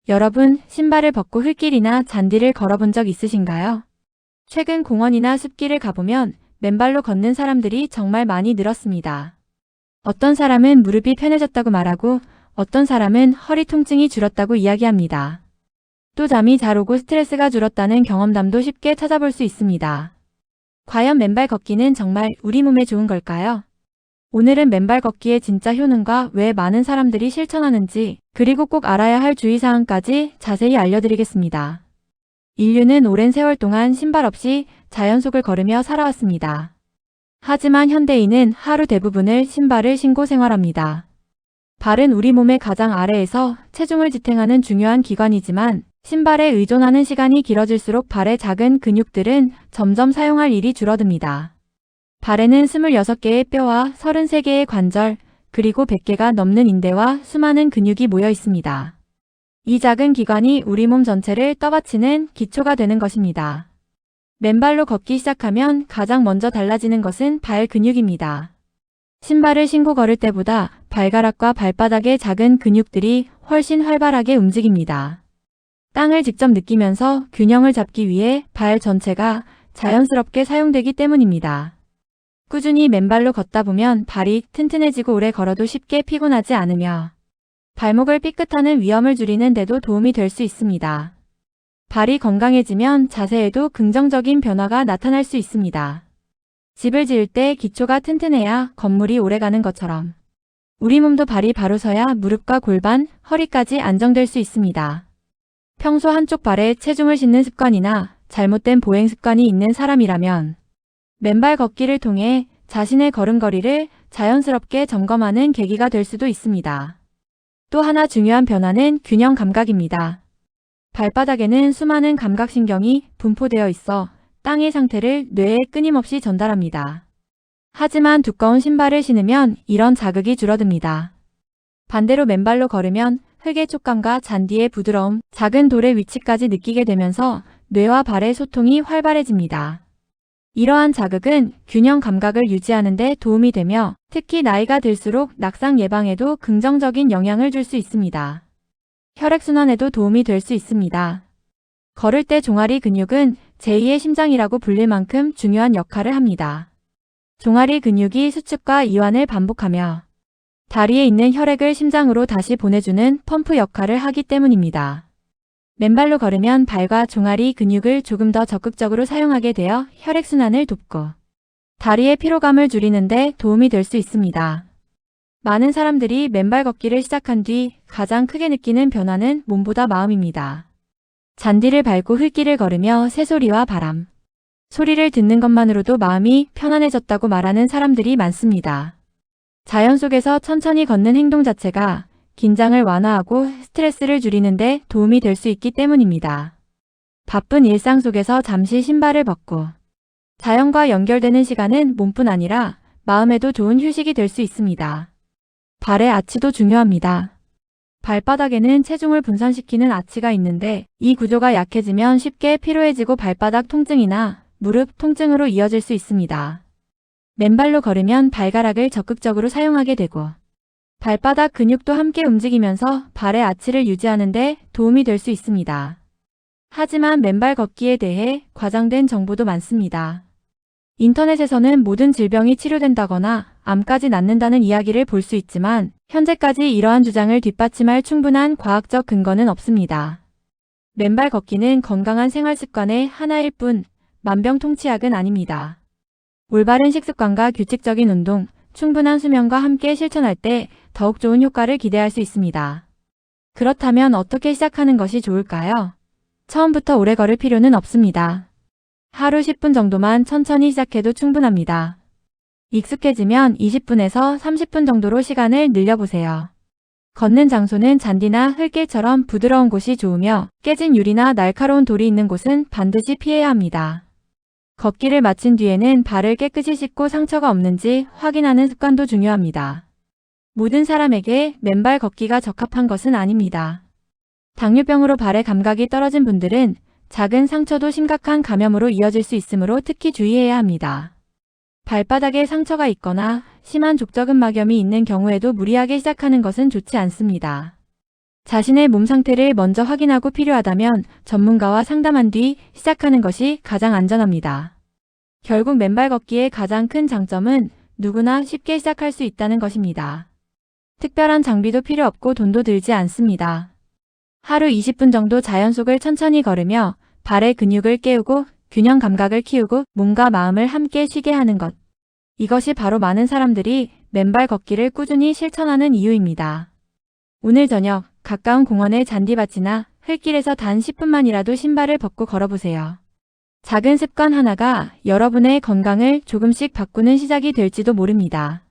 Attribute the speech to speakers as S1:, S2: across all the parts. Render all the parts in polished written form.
S1: 여러분, 신발을 벗고 흙길이나 잔디를 걸어본 적 있으신가요? 최근 공원이나 숲길을 가보면 맨발로 걷는 사람들이 정말 많이 늘었습니다. 어떤 사람은 무릎이 편해졌다고 말하고 어떤 사람은 허리 통증이 줄었다고 이야기합니다. 또 잠이 잘 오고 스트레스가 줄었다는 경험담도 쉽게 찾아볼 수 있습니다. 과연 맨발 걷기는 정말 우리 몸에 좋은 걸까요? 오늘은 맨발 걷기의 진짜 효능과 왜 많은 사람들이 실천하는지, 그리고 꼭 알아야 할 주의사항까지 자세히 알려드리겠습니다. 인류는 오랜 세월 동안 신발 없이 자연 속을 걸으며 살아왔습니다. 하지만 현대인은 하루 대부분을 신발을 신고 생활합니다. 발은 우리 몸의 가장 아래에서 체중을 지탱하는 중요한 기관이지만 신발에 의존하는 시간이 길어질수록 발의 작은 근육들은 점점 사용할 일이 줄어듭니다. 발에는 26개의 뼈와 33개의 관절, 그리고 100개가 넘는 인대와 수많은 근육이 모여 있습니다. 이 작은 기관이 우리 몸 전체를 떠받치는 기초가 되는 것입니다. 맨발로 걷기 시작하면 가장 먼저 달라지는 것은 발 근육입니다. 신발을 신고 걸을 때보다 발가락과 발바닥의 작은 근육들이 훨씬 활발하게 움직입니다. 땅을 직접 느끼면서 균형을 잡기 위해 발 전체가 자연스럽게 사용되기 때문입니다. 꾸준히 맨발로 걷다 보면 발이 튼튼해지고 오래 걸어도 쉽게 피곤하지 않으며 발목을 삐끗하는 위험을 줄이는 데도 도움이 될 수 있습니다. 발이 건강해지면 자세에도 긍정적인 변화가 나타날 수 있습니다. 집을 지을 때 기초가 튼튼해야 건물이 오래가는 것처럼 우리 몸도 발이 바로 서야 무릎과 골반, 허리까지 안정될 수 있습니다. 평소 한쪽 발에 체중을 싣는 습관이나 잘못된 보행 습관이 있는 사람이라면 맨발 걷기를 통해 자신의 걸음걸이를 자연스럽게 점검하는 계기가 될 수도 있습니다. 또 하나 중요한 변화는 균형 감각입니다. 발바닥에는 수많은 감각신경이 분포되어 있어 땅의 상태를 뇌에 끊임없이 전달합니다. 하지만 두꺼운 신발을 신으면 이런 자극이 줄어듭니다. 반대로 맨발로 걸으면 흙의 촉감과 잔디의 부드러움, 작은 돌의 위치까지 느끼게 되면서 뇌와 발의 소통이 활발해집니다. 이러한 자극은 균형 감각을 유지하는 데 도움이 되며 특히 나이가 들수록 낙상 예방에도 긍정적인 영향을 줄 수 있습니다. 혈액순환에도 도움이 될 수 있습니다. 걸을 때 종아리 근육은 제2의 심장이라고 불릴 만큼 중요한 역할을 합니다. 종아리 근육이 수축과 이완을 반복하며 다리에 있는 혈액을 심장으로 다시 보내주는 펌프 역할을 하기 때문입니다. 맨발로 걸으면 발과 종아리 근육을 조금 더 적극적으로 사용하게 되어 혈액순환을 돕고 다리의 피로감을 줄이는 데 도움이 될 수 있습니다. 많은 사람들이 맨발 걷기를 시작한 뒤 가장 크게 느끼는 변화는 몸보다 마음입니다. 잔디를 밟고 흙길을 걸으며 새소리와 바람, 소리를 듣는 것만으로도 마음이 편안해졌다고 말하는 사람들이 많습니다. 자연 속에서 천천히 걷는 행동 자체가 긴장을 완화하고 스트레스를 줄이는 데 도움이 될 수 있기 때문입니다. 바쁜 일상 속에서 잠시 신발을 벗고 자연과 연결되는 시간은 몸뿐 아니라 마음에도 좋은 휴식이 될 수 있습니다. 발의 아치도 중요합니다. 발바닥에는 체중을 분산시키는 아치가 있는데 이 구조가 약해지면 쉽게 피로해지고 발바닥 통증이나 무릎 통증으로 이어질 수 있습니다. 맨발로 걸으면 발가락을 적극적으로 사용하게 되고 발바닥 근육도 함께 움직이면서 발의 아치를 유지하는 데 도움이 될 수 있습니다. 하지만 맨발 걷기에 대해 과장된 정보도 많습니다. 인터넷에서는 모든 질병이 치료된다거나 암까지 낫는다는 이야기를 볼 수 있지만 현재까지 이러한 주장을 뒷받침할 충분한 과학적 근거는 없습니다. 맨발 걷기는 건강한 생활 습관의 하나일 뿐 만병통치약은 아닙니다. 올바른 식습관과 규칙적인 운동, 충분한 수면과 함께 실천할 때 더욱 좋은 효과를 기대할 수 있습니다. 그렇다면 어떻게 시작하는 것이 좋을까요? 처음부터 오래 걸을 필요는 없습니다. 하루 10분 정도만 천천히 시작해도 충분합니다. 익숙해지면 20분에서 30분 정도로 시간을 늘려보세요. 걷는 장소는 잔디나 흙길처럼 부드러운 곳이 좋으며 깨진 유리나 날카로운 돌이 있는 곳은 반드시 피해야 합니다. 걷기를 마친 뒤에는 발을 깨끗이 씻고 상처가 없는지 확인하는 습관도 중요합니다. 모든 사람에게 맨발 걷기가 적합한 것은 아닙니다. 당뇨병으로 발의 감각이 떨어진 분들은 작은 상처도 심각한 감염으로 이어질 수 있으므로 특히 주의해야 합니다. 발바닥에 상처가 있거나 심한 족저근막염이 있는 경우에도 무리하게 시작하는 것은 좋지 않습니다. 자신의 몸 상태를 먼저 확인하고 필요하다면 전문가와 상담한 뒤 시작하는 것이 가장 안전합니다. 결국 맨발 걷기의 가장 큰 장점은 누구나 쉽게 시작할 수 있다는 것입니다. 특별한 장비도 필요 없고 돈도 들지 않습니다. 하루 20분 정도 자연 속을 천천히 걸으며 발의 근육을 깨우고 균형 감각을 키우고 몸과 마음을 함께 쉬게 하는 것. 이것이 바로 많은 사람들이 맨발 걷기를 꾸준히 실천하는 이유입니다. 오늘 저녁 가까운 공원의 잔디밭이나 흙길에서 단 10분만이라도 신발을 벗고 걸어보세요. 작은 습관 하나가 여러분의 건강을 조금씩 바꾸는 시작이 될지도 모릅니다.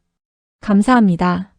S1: 감사합니다.